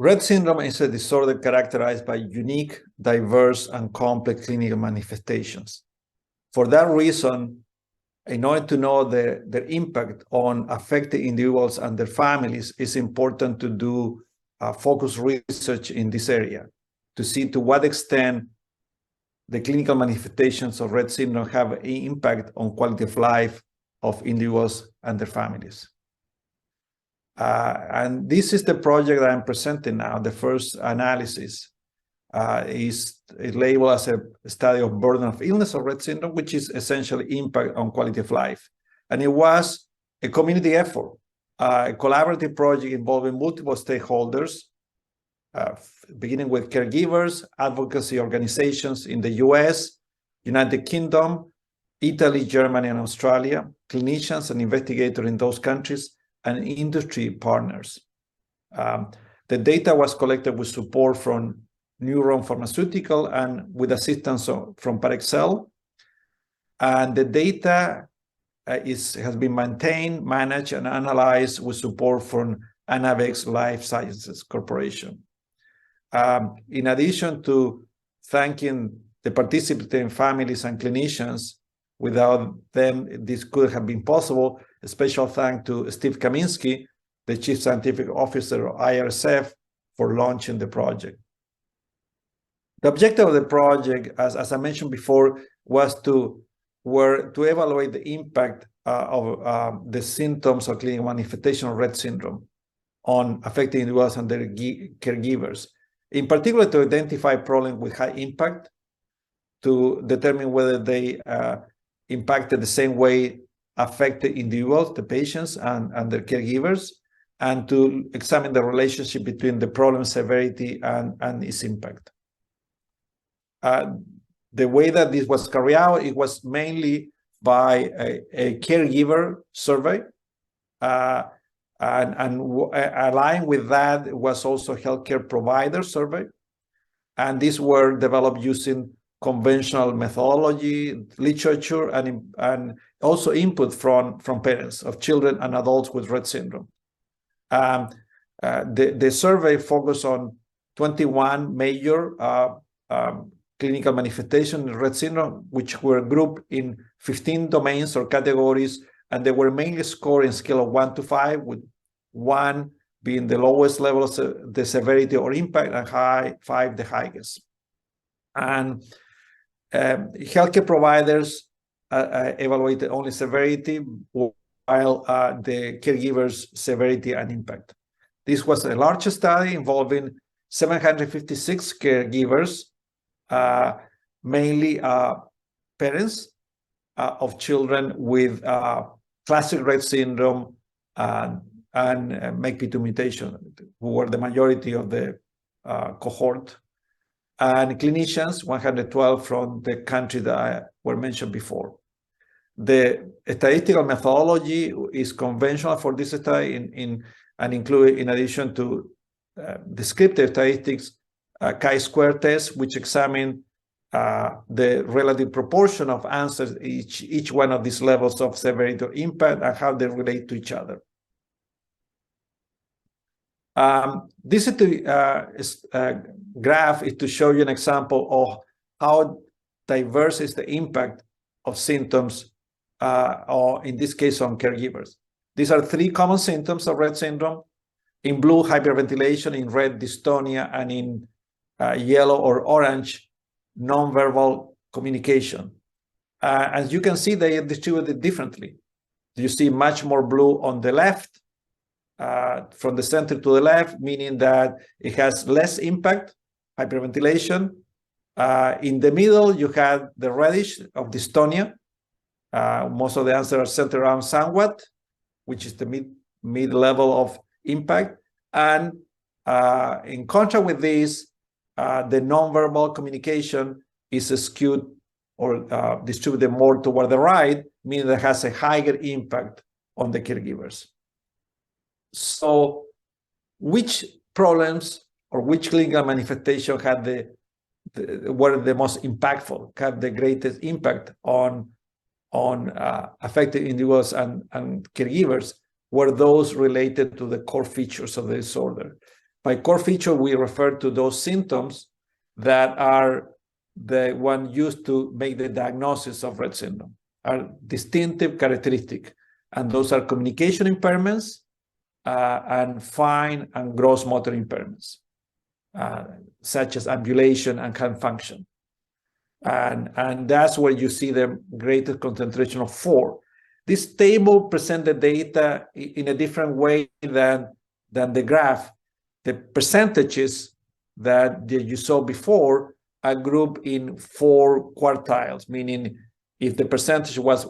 Rett syndrome is a disorder characterized by unique, diverse, and complex clinical manifestations. For that reason, in order to know their impact on affected individuals and their families, it's important to do focused research in this area to see to what extent the clinical manifestations of Rett syndrome have an impact on quality of life of individuals and their families. And this is the project that I'm presenting now. The first analysis is labeled as a study of burden of illness of Rett syndrome, which is essentially impact on quality of life. And it was a community effort, a collaborative project involving multiple stakeholders, beginning with caregivers, advocacy organizations in the US, United Kingdom, Italy, Germany, and Australia, clinicians and investigators in those countries, and industry partners. The data was collected with support from Neuron Pharmaceutical and with assistance from Parexel. And the data has been maintained, managed, and analyzed with support from Anavex Life Sciences Corporation. In addition to thanking the participating families and clinicians, without them, this could have been possible. A special thanks to Steve Kaminsky, the Chief Scientific Officer of IRSF, for launching the project. The objective of the project, as I mentioned before, was to evaluate the impact of the symptoms or clinical manifestation of Rett syndrome on affected individuals and their caregivers. In particular, to identify problems with high impact, to determine whether they impacted the same way affected individuals, the patients, and their caregivers, and to examine the relationship between the problem severity and its impact. The way that this was carried out, it was mainly by a caregiver survey, and aligned with that was also healthcare provider survey, and these were developed using conventional methodology, literature, and also input from parents of children and adults with Rett syndrome. The survey focused on 21 major clinical manifestations in Rett syndrome, which were grouped in 15 domains or categories, and they were mainly scored in a scale of 1 to 5, with 1 being the lowest level of the severity or impact, and 5 the highest. And healthcare providers evaluated only severity, while the caregivers' severity and impact. This was a large study involving 756 caregivers, mainly parents of children with classic Rett syndrome and MECP2 mutation, who were the majority of the cohort, and clinicians, 112 from the country that were mentioned before. The statistical methodology is conventional for this study and included, in addition to descriptive statistics, chi-square test, which examine the relative proportion of answers each one of these levels of severity or impact and how they relate to each other. This graph is to show you an example of how diverse is the impact of symptoms, or in this case, on caregivers. These are 3 common symptoms of Rett syndrome. In blue, hyperventilation; in red, dystonia; and in yellow or orange, nonverbal communication. As you can see, they are distributed differently. You see much more blue on the left, from the center to the left, meaning that it has less impact, hyperventilation. In the middle, you have the reddish of dystonia. Most of the answers are centered around somewhat, which is the mid level of impact. And in contrast with this, the nonverbal communication is skewed or distributed more toward the right, meaning that it has a higher impact on the caregivers. So which problems or which clinical manifestation had were the most impactful, had the greatest impact on affected individuals and caregivers, were those related to the core features of the disorder. By core feature, we refer to those symptoms that are the one used to make the diagnosis of Rett syndrome, are distinctive characteristic. And those are communication impairments and fine and gross motor impairments, such as ambulation and hand function. And that's where you see the greatest concentration of 4. This table presents the data in a different way than the graph. The percentages that you saw before are grouped in 4 quartiles, meaning if the percentage was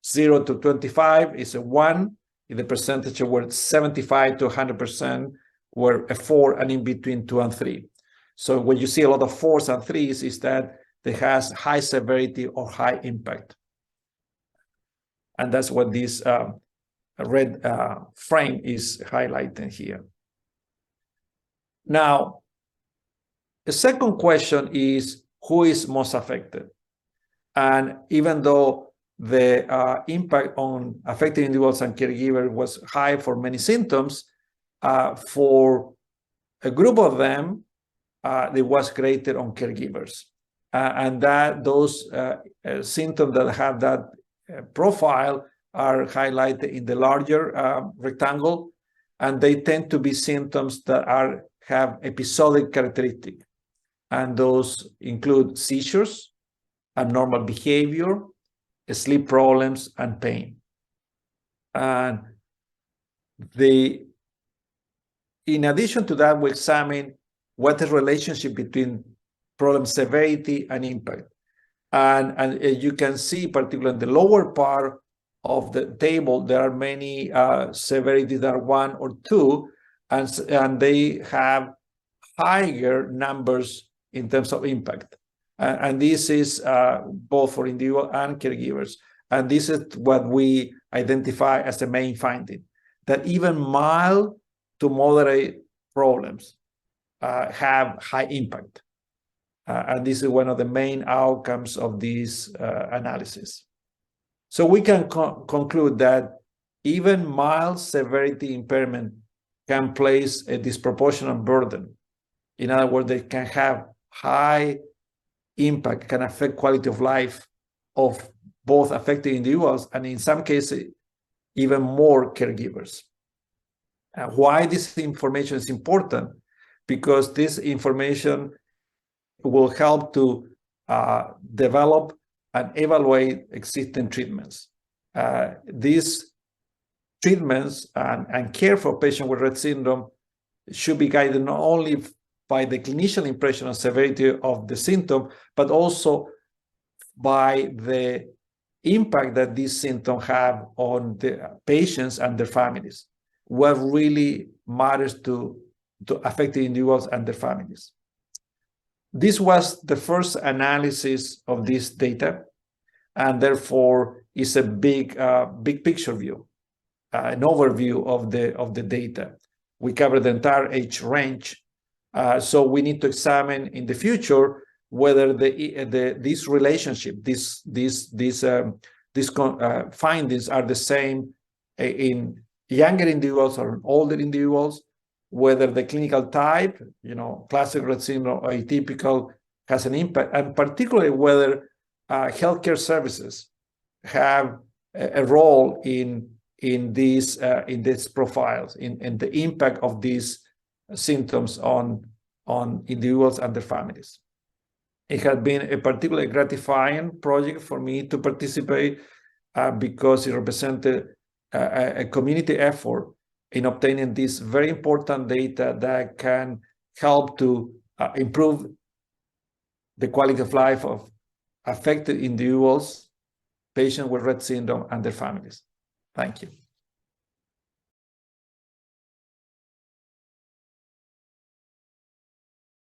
0 to 25, it's a 1. If the percentage were 75 to 100%, were a 4, and in between 2 and 3. So when you see a lot of 4s and 3s, is that it has high severity or high impact. And that's what this red frame is highlighting here. Now, the second question is, who is most affected? And even though the impact on affected individuals and caregivers was high for many symptoms, for a group of them, it was greater on caregivers. And that those symptoms that have that profile are highlighted in the larger rectangle, and they tend to be symptoms that have episodic characteristic. And those include seizures, abnormal behavior, sleep problems, and pain. And in addition to that, we examine what the relationship between problem severity and impact. And you can see, particularly in the lower part of the table, there are many severities that are 1 or 2, and they have higher numbers in terms of impact. And this is both for individual and caregivers. And this is what we identify as the main finding, that even mild to moderate problems have high impact. And this is one of the main outcomes of this analysis. So we can conclude that even mild severity impairment can place a disproportionate burden. In other words, they can have high impact, can affect quality of life of both affected individuals and in some cases, even more caregivers. Why this information is important? Because this information will help to develop and evaluate existing treatments. These treatments and care for patients with Rett syndrome should be guided not only by the clinician impression of severity of the symptom, but also by the impact that these symptoms have on the patients and their families, what really matters to affected individuals and their families. This was the first analysis of this data, and therefore is a big picture view, an overview of the data. We cover the entire age range, so we need to examine in the future whether this relationship, these findings are the same in younger individuals or older individuals, whether the clinical type, classic Rett syndrome or atypical, has an impact, and particularly whether healthcare services have a role in these profiles, in the impact of these symptoms on individuals and their families. It has been a particularly gratifying project for me to participate because it represented a community effort in obtaining this very important data that can help to improve the quality of life of affected individuals, patients with Rett syndrome, and their families. Thank you.